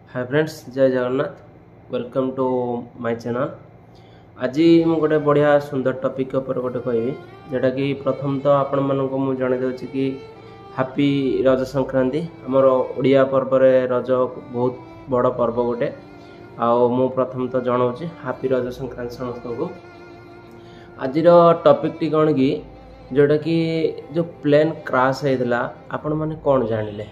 हाय friends, जय Jagannath. Welcome to my channel. आज मु गोटे बढ़िया सुंदर टॉपिक ऊपर गोटे कहबी जोटा कि प्रथम तो आपण मानक मु जणे देउछि कि हैप्पी रज संक्रांति। हमर ओडिया पर्व रे रज बहुत बड़ पर्व गोटे आउ मु प्रथम तो जणाउछि हैप्पी रज संक्रांति समस्त को। आज टॉपिक टी कोन कि जोटा कि जो प्लेन क्रैश हेतला आपण माने कोन जानिले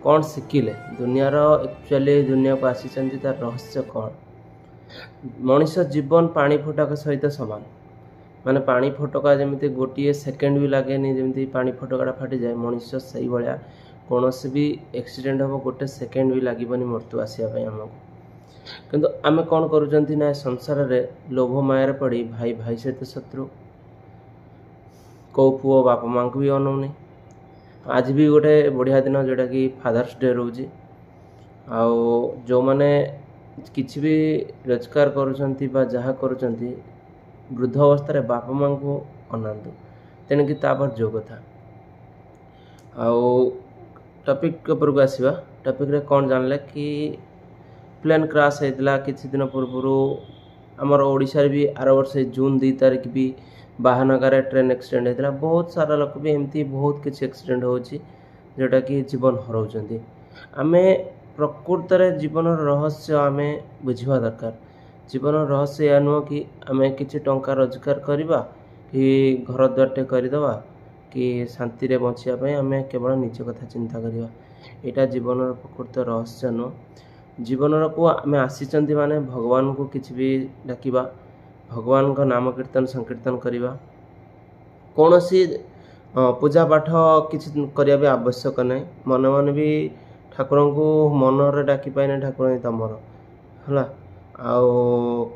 कौन शिखिले दुनियार एक्चुअली दुनिया को आसी तार रहस्य कौन। मनीष जीवन पानी फटका सहित सामान माने पानी फटका जमी गोटे सेकेंड भी लगे जमी पानी फटका फाटी जाए मनीष से भाया कौन भी एक्सीडेंट हम गोटे सेकेंड भी लगे मृत्यु आसापी आमको। किंतु आमे कौन करुँच ना संसार रे लोभ मायार पड़ी भाई भाई सहित शत्रु कौ पुओ बापा माँ को भी अनौनी। आज भी गोटे बढ़िया दिन जोटा कि फादर्स डे रोचे आउ जो मैंने किसी भी रोजगार करुँच जहाँ करुँच वृद्ध अवस्था बापा माँ को अनातु तेणुकि तापर जो कथा आउ टॉपिक ऊपर को आसवा। टॉपिक रे कौन जानले कि प्लेन क्रैश होता किसी दिन पूर्व आमर ओडिशा भी आर वर्ष जून 2 तारीख भी बाहानगार ट्रेन एक्सीडेंट होता। बहुत सारा लोक भी एमती बहुत किसी एक्सीडेंट होची जोटा कि जीवन हराउछंती। आमे प्रकृत रे जीवन रहस्य आमे बुझिबा दरकार। जीवन रहस्य या नुह कि आमे किसी टंका रोजगार करवा कि घर द्वारटे करदेवा कि शांति रे बचिया पई आमे केवल निज कथा चिंता करवा। एटा जीवन प्रकृत रहस्य नुह। जीवन को आमे आसीचंती माने भगवान को किसी भी डाकिबा भगवान का नाम कीर्तन संकीर्तन करवा कौन सी पूजा पाठ किसी करने भी आवश्यक नहीं। मन मन भी ठाकुर को मन डाकी पाए ठाकुर ही तुमर है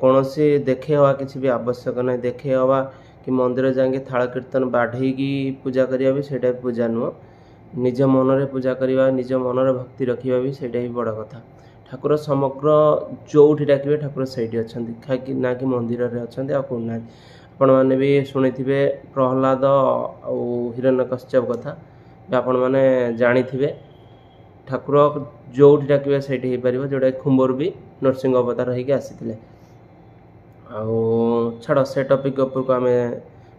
कौन सी देखे हवा किसी भी आवश्यक नहीं। देखे हवा कि मंदिर जाके थाल कीर्तन बाढ़े पूजा करवा भी सेटा पूजा नुह। निज मन रे पूजा करवा निज मन रे भक्ति रखा भी सेटा भी बड़ कथा। ठाकुर समग्र जोठी डाकिबे ठाकुर सही अच्छा खाकि ना कि मंदिर रे अच्छा कौन आपण मैंने भी शुणी प्रहलाद और हिरण्यकश्यप कथा आपण मैंने जानी ठाकुर जोठी डाकिबे सही हो पार जोटा खुंबर भी नरसिंह अवतार होगी आसी छाड़ से टॉपिक ऊपर को आम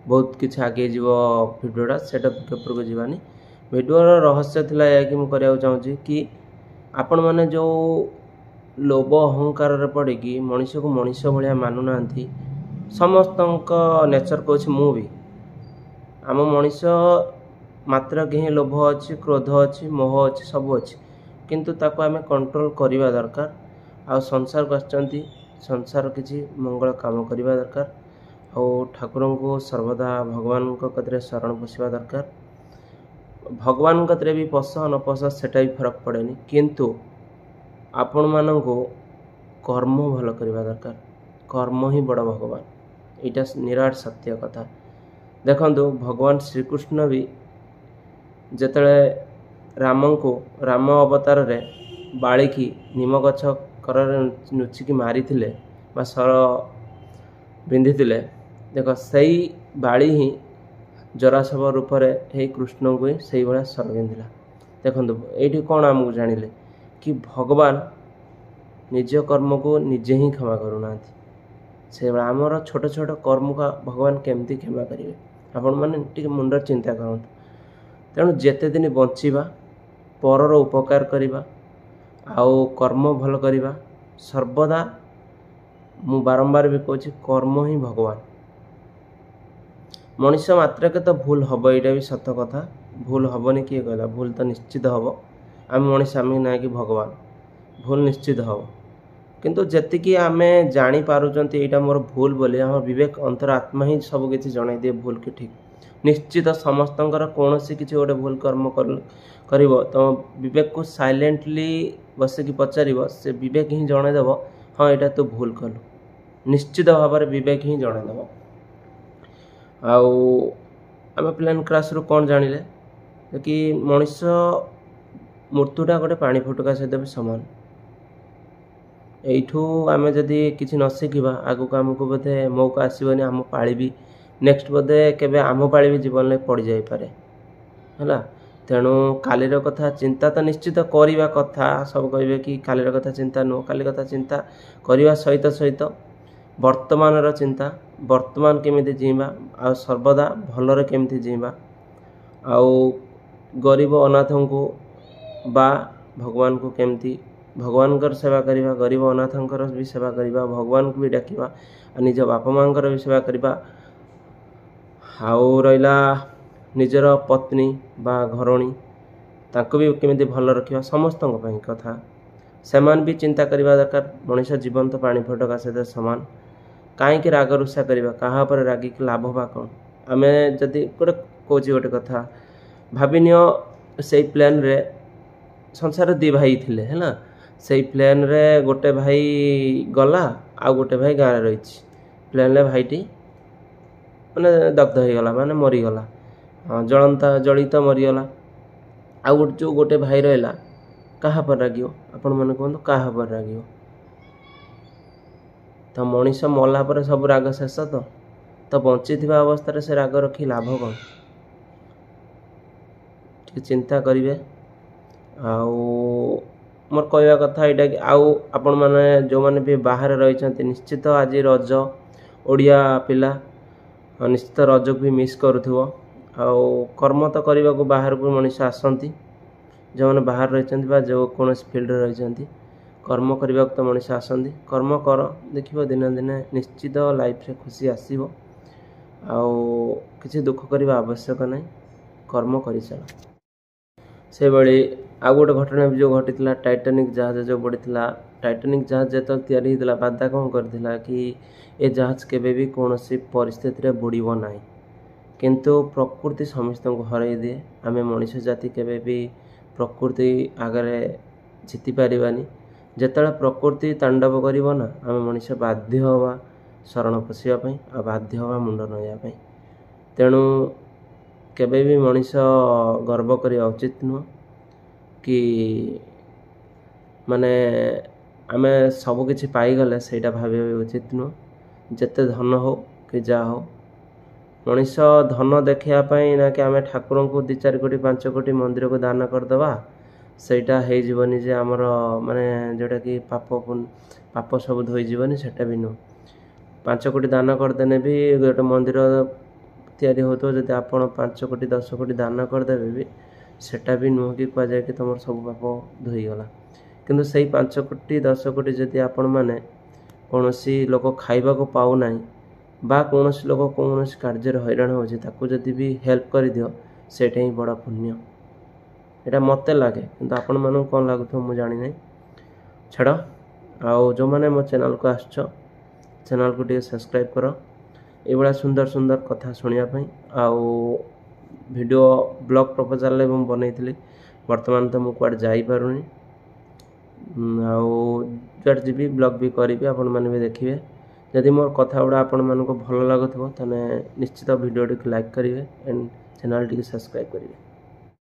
बहुत किसी आगे जीव भिडियोटा से टॉपिक ऊपर को जीवानी। भिडियोर रहस्य थिला या कि मुझे चाहूँगी कि आपण मैंने जो लोभ अहंकार रे पड़ी कि मनीष को मनीष भाया मानुना समस्त नेचर कौच मु भी आम मनीष मात्र कहीं लोभ अच्छी क्रोध अच्छी मोह अच्छी सब अच्छी किंतु ताको आमे कंट्रोल करवा दरकार। आ संसार को आछंती संसार किसी मंगल काम करवा दरकार। और ठाकुर को सर्वदा भगवान कतरे शरण पशिवा दरकार। भगवान कतरे भी पश न पश सेटा भी फरक पड़ेनी किंतु आपण मानको कर्म भल करवा दरकार। कर्म ही बड़ भगवान एटा निराट सत्य कथा। देखंतु भगवान श्रीकृष्ण भी जेतले राम को राम अवतार रे बाळीकी निम गछ कर नुचिकी मारी थिले बा सर बिंधी थिले देख सही बाड़ी ही जरासव रूप रे हे कृष्ण को सही भाया सर बिंधिला। देखंतु एठी कोन आमको जानिले कि भगवान निज कर्म को निजे ही क्षमा करूना से आमर छोट छोट कर्म का भगवान केमती क्षमा करेंगे आपण मैंने मुंडर चिंता करूँ। तेणु जेते दिन बंचीबा परर उपकार करवा आउ कर्म भल करवा सर्वदा मु बारंबार भी कहूँ कर्म ही भगवान। मनीष मात्रके तो भूल हम यहाँ भी सत कथा भूल हेनी किए कहला भूल तो निश्चित हम आम मनीष आम ना कि भगवान भूल निश्चित हम किंतु जेतिकी आमे जानी पारुचंती एटा मोर भूल बोली हम विवेक अंतर आत्मा ही सब किसी जणाई दिए भूल कि ठीक। निश्चित समस्तंकर कौन सी किसी गोटे भूल कर्म कर तो विवेक को साइलेंटली बसिकी पचार से विवेक ही जनईदेव हाँ यहाँ तो भूल कलु निश्चित भाव में विवेक ही जनईदेव। आम प्लेन क्रैश रू कौन जानिले कि मनीष मृत्युटा गोटे पानी फुटका सहित भी सामान। एठू आमे जदि किसी न शिखा आगु को आमको बोधे मौका आसबनी आम पाली भी नेक्स्ट बोधे केबे आम पाली भी जीवन में पड़ जाई पारे है। तेणु कालीर कथा चिंता तो निश्चित करवा कथा सब कहे कि कालीर कथा चिंता नुह काली कथा चिंता करने सहित सहित वर्तमान चिंता वर्तमान केमिति जीवा आ सर्वदा भलरे केमिति जीवा आउ गरीब अनाथ को बा भगवान को केमती भगवान कर सेवा करवा गरीब अनाथ भी सेवा करवा भगवान को भी डाकिवा निज बापा माँ भी सेवा करवा आउ रहा निजर पत्नी बा घरणी ताको भी केमिति भल रखिवा समस्त कथा सेमान भी चिंता करवा दरकार मनीष जीवन तो पानी फटका सहित समान कहीं राग रुषा करवा क्या रागिक लाभ बा कौन आम जदि गोटे कौच गोटे कथा भाविनिय से प्लेन रे संसार दी भाई थिले है से प्लेन रे गोटे भाई गला आ गोटे भाई गाँव रही प्लेन रे भाईटी माने दग्ध हो गला माने मरीगला जलंता जलित मरीगला आ जो गोटे भाई रहा क्या पर रागियो आपण मैंने कहतु क्या पर रागियो तो मनीष मला पर सब राग शेष तो बंची अवस्था से राग रखी लाभ कौन चिंता करेंगे आउ मोर कहवा कथा यहाँ कि आउ आपण मैंने जो मैंने भी बाहर रही निश्चित आज रज ओडिया पिला निश्चित रज को भी मिस करूँ आउ कर्म तो करने को बाहर को मनीष आसती जो मैंने बाहर रही जो कौन फील्ड रही कर्म करने तो मनीष आसती कर्म कर देखिए दिने दिने निश्चित लाइफ रे खुशी आसो आउ किसी दुख करने आवश्यक नहीं कर्म कर चल से बड़ी आउ गोटे घटना भी जो घटी टाइटानिक जहाज जो बढ़ी टाइटानिक जहाज जो तैयारी होता बादा कौन करथिला कि ए जहाज केबे भी कौन सी परिस्थिति रे बुड़ीब ना किंतु प्रकृति समस्त को हरई दिए आम मनीष जाति केबे भी प्रकृति आगे जीति पारिबानी जेतला प्रकृति तांडव करिवो ना आम मनीष बाध्य हवा शरण पशिवाई आ बाध्य हवा मुंड नया तेणु केबे भी मनीष गर्व करिया उचित नुह कि माने आमे सब किछि पाईगले सेटा भाविया उचित नुह जेते धन हो कि जा हो मनीष धन देखापी ना कि आम ठाकुर को 2-4 कोटी 5 कोटी मंदिर को दान करदे सेटा हो जीवनी जे आमर माने जोटा कि पाप सब धोई जीवनी सेटा भी नुह 5 कोटी दान करदेने भी गोटे मंदिर तैयारी होतो जदि आपण 5 कोटी 10 कोटी दान करदेवे भी सेटा भी नुह कि कह जाए कि तुम सब पाप धोईगला किंतु से 5 कोटी 10 कोटी जदि आपण मैंने कौन लोक खाइबा को पाऊ ना बा कौन लोक कौन कार्य हैरान हो जदि भी हेल्प कर दियो सेटा ही बड़ा पुण्य यहाँ मत लगे किंतु आपण मानू कौन लगुथ मुझे जानी नहीं छाड़ आउ जो मैंने मो चैनल को आस चैनल को टे सब्सक्राइब कर ये सुंदर सुंदर कथा शुणापी आउ वीडियो ब्लॉग प्रपोजल बनई वर्तमान तो मुझे कुआडे जापारूनी जुआड़े जी ब्लॉग भी करी आपण मैंने भी देखिए जदि मोर कथा गुड़ा आपण मानक भल लगुव ताने निश्चित वीडियो टी लाइक करेंगे एंड चैनल टी सब्सक्राइब करेंगे।